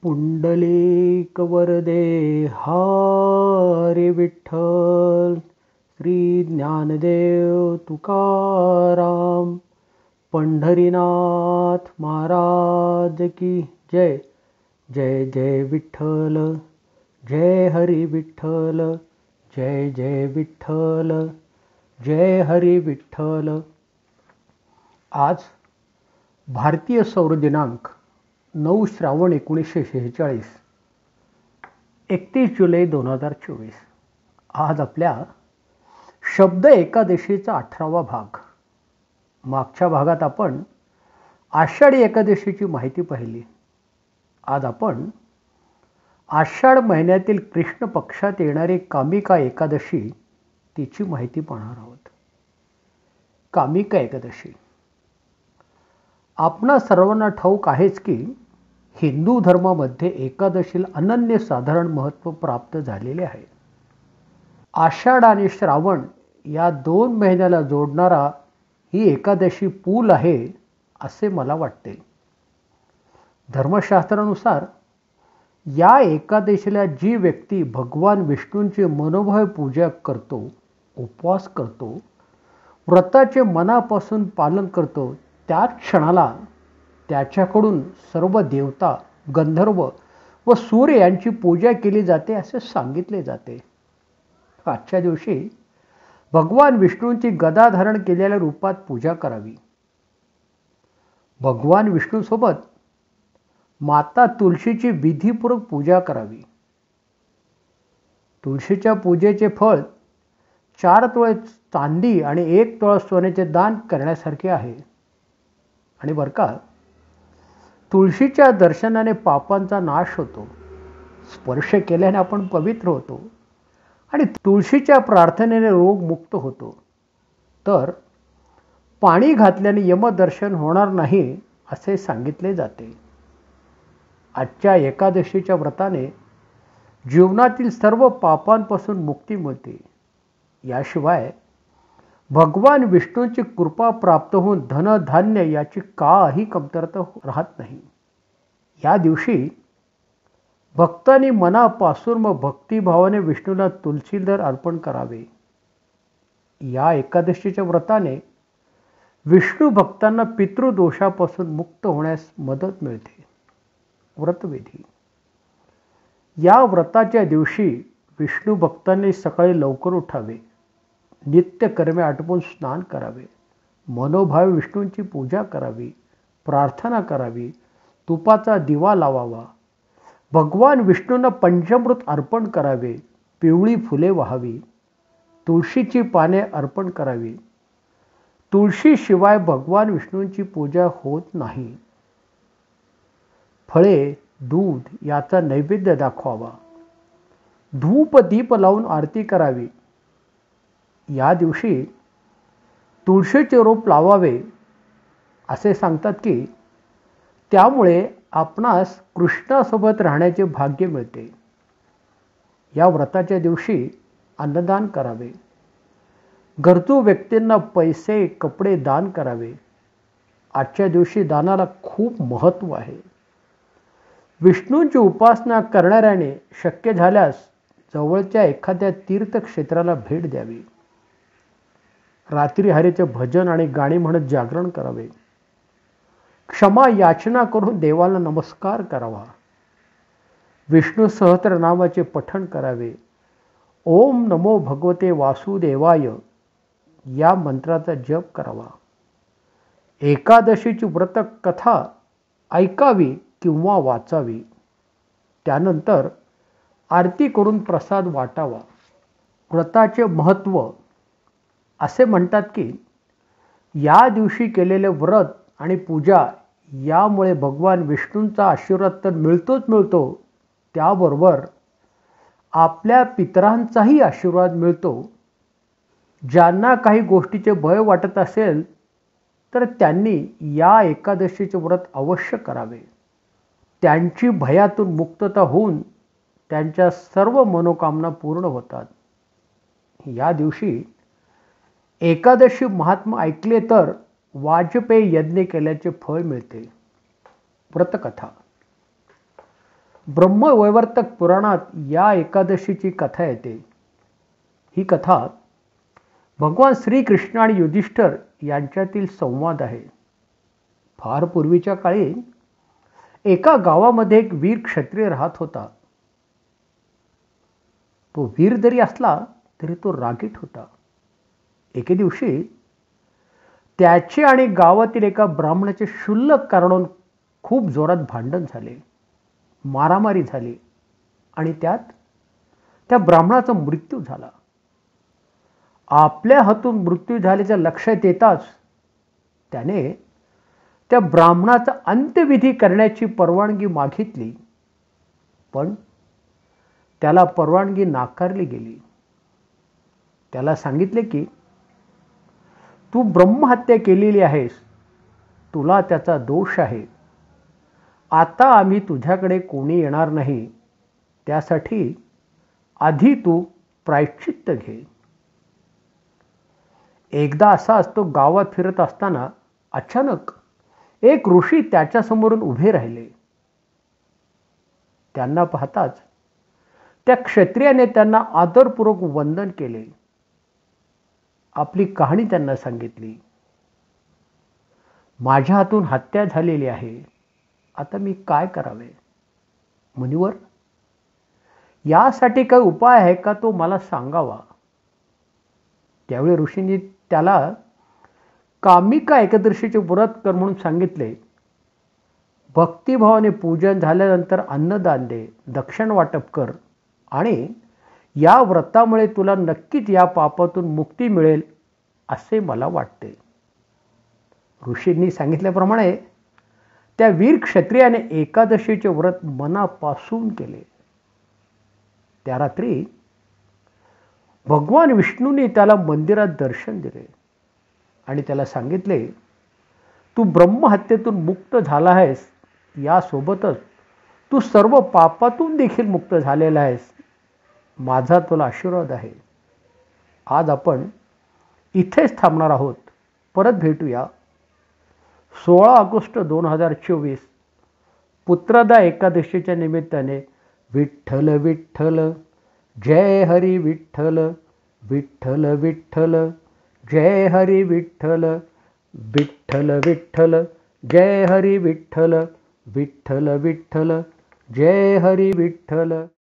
पुंडलिक वरदे हरी विठ्ठल, श्री ज्ञानदेव तुकाराम, पंढरीनाथ महाराज की जय. जय जय विठ्ठल, जय हरी विठ्ठल, जय जय विठ्ठल, जय हरी विठ्ठल. आज भारतीय सौर दिनांक 9 श्रावण 1946, 31 जुलै 2024. आज आपल्या शब्द एकादशीचा 18वा भाग. मागच्या भागात आपण आषाढी एकादशीची माहिती पाहिली. आज आपण आषाढ महिन्यातील कृष्ण पक्षात येणारी कामिका एकादशी तिची माहिती पाहणार आहोत. कामिका एकादशी आपणा सर्वांना ठाऊक आहेच की हिंदू धर्मामध्ये एकादशीला अनन्यसाधारण महत्त्व प्राप्त झालेले आहे. आषाढ आणि श्रावण या 2 महिन्याला जोडणारा ही एकादशी पूल आहे असे मला वाटते. धर्मशास्त्रानुसार या एकादशीला जी व्यक्ती भगवान विष्णूंची मनोभावे पूजा करतो, उपवास करतो, व्रताचे मनापासून पालन करतो, त्याच क्षणाला त्याच्याकडून सर्व देवता, गंधर्व व सूर्य यांची पूजा केली जाते असे सांगितले जाते. आजच्या दिवशी भगवान विष्णूंची गदा धारण केलेल्या रूपात पूजा करावी. भगवान विष्णूसोबत माता तुळशीची विधीपूर्वक पूजा करावी. तुळशीच्या पूजेचे फळ 4 तोळे चांदी आणि 1 तोळा सोन्याचे दान करण्यासारखे आहे. आणि बरं का, तुळशीच्या दर्शनाने पापांचा नाश होतो, स्पर्श केल्याने आपण पवित्र होतो आणि तुळशीच्या प्रार्थनेने रोग मुक्त होतो. तर पाणी घातल्याने यमदर्शन होणार नाही असे सांगितले जाते. आजच्या एकादशीच्या व्रताने जीवनातील सर्व पापांपासून मुक्ती मिळते. याशिवाय भगवान विष्णूंची कृपा प्राप्त होऊन धनधान्य याची काही कमतरता राहत नाही. या दिवशी भक्तांनी मनापासून व भक्तिभावाने विष्णूला तुलसीदर अर्पण करावे. या एकादशीच्या व्रताने विष्णू भक्तांना पितृदोषापासून मुक्त होण्यास मदत मिळते. व्रतविधी. या व्रताच्या दिवशी विष्णू भक्तांनी सकाळी लवकर उठावे, नित्यकर्मे आटोपून स्नान करावे, मनोभावे विष्णूंची पूजा करावी, प्रार्थना करावी, तुपाचा दिवा लावावा, भगवान विष्णूंना पंचामृत अर्पण करावे, पिवळी फुले वाहावी, तुळशीची पाने अर्पण करावी. तुळशीशिवाय भगवान विष्णूंची पूजा होत नाही. फळे, दूध याचा नैवेद्य दाखवावा. धूप दीप लावून आरती करावी. या दिवशी तुळशीचे रोप लावावे असे सांगतात की त्यामुळे आपणास कृष्णासोबत राहण्याचे भाग्य मिळते. या व्रताच्या दिवशी अन्नदान करावे. गरजू व्यक्तींना पैसे, कपडे दान करावे. आजच्या दिवशी दानाला खूप महत्त्व आहे. विष्णूंची उपासना करणाऱ्याने शक्य झाल्यास जवळच्या एखाद्या तीर्थक्षेत्राला भेट द्यावी. रात्री हरीचे भजन आणि गाणी म्हणत जागरण करावे. क्षमा याचना करून देवाला नमस्कार करावा. विष्णू सहस्रनामाचे पठण करावे. ओम नमो भगवते वासुदेवाय या मंत्राचा जप करावा. एकादशीची व्रत कथा ऐकावी किंवा वाचावी. त्यानंतर आरती करून प्रसाद वाटावा. व्रताचे महत्त्व. असे म्हणतात की या दिवशी केलेले व्रत आणि पूजा यामुळे भगवान विष्णूंचा आशीर्वाद तर मिळतोच मिळतो, त्याबरोबर आपल्या पितरांचाही आशीर्वाद मिळतो. ज्यांना काही गोष्टीचे भय वाटत असेल तर त्यांनी या एकादशीचे व्रत अवश्य करावे. त्यांची भयातून मुक्तता होऊन त्यांच्या सर्व मनोकामना पूर्ण होतात. या दिवशी एकादशी महात्मा ऐकले तर वाजपेयी यज्ञ केल्याचे फळ मिळते. व्रतकथा. ब्रह्मवैवर्तक पुराणात या एकादशीची कथा येते. ही कथा भगवान श्रीकृष्ण आणि युधिष्ठिर यांच्यातील संवाद आहे. फार पूर्वीच्या काळी एका गावामध्ये एक वीर क्षत्रिय राहत होता. तो वीर जरी असला तरी तो रागीट होता. एके दिवशी त्याचे आणि गावातील एका ब्राह्मणाचे क्षुल्लक कारणावरून खूप जोरात भांडण झाले, मारामारी झाली आणि त्यात त्या ब्राह्मणाचा मृत्यू झाला. आपल्या हातून मृत्यू झाल्याच्या लक्षात येताच त्याने त्या ब्राह्मणाचा अंत्यविधी करण्याची परवानगी मागितली, पण त्याला परवानगी नाकारली गेली. त्याला सांगितले की तू ब्रह्महत्या केलेली आहेस, तुला त्याचा दोष आहे. आता आम्ही तुझ्याकडे कोणी येणार नाही, त्यासाठी आधी तू प्रायश्चित्त घे. एकदा असाच तो गावात फिरत असताना अचानक एक ऋषी त्याच्यासमोरून उभे राहिले. त्यांना पाहताच त्या क्षत्रियाने त्यांना आदरपूर्वक वंदन केले. आपली कहाणी त्यांना सांगितली. माझ्या हातून हत्या झालेली आहे, आता मी काय करावे? मुनिवर, यासाठी काही उपाय आहे का, तो मला सांगावा. त्यावेळी ऋषींनी त्याला कामिका एकादशीचे व्रत कर म्हणून सांगितले. भक्तिभावाने पूजन झाल्यानंतर अन्नदान दे, दक्षिण वाटप कर आणि या व्रतामुळे तुला नक्कीच या पापातून मुक्ती मिळेल असे मला वाटते. ऋषींनी सांगितल्याप्रमाणे त्या वीर क्षत्रियाने एकादशीचे व्रत मनापासून केले. त्या रात्री भगवान विष्णूंनी त्याला मंदिरात दर्शन दिले आणि त्याला सांगितले, तू ब्रह्महत्येतून मुक्त झाला आहेस, यासोबतच तू सर्व पापातून देखील मुक्त झालेला आहेस. माझा तुला आशीर्वाद आहे. आज आपण इथेच थांबणार आहोत. परत भेटूया 16 ऑगस्ट 2024 पुत्रदा एकादशीच्या निमित्ताने. विठ्ठल विठ्ठल जय हरी विठ्ठल, विठ्ठल विठ्ठल जय हरी विठ्ठल, विठ्ठल विठ्ठल जय हरी विठ्ठल, विठ्ठल विठ्ठल जय हरी विठ्ठल.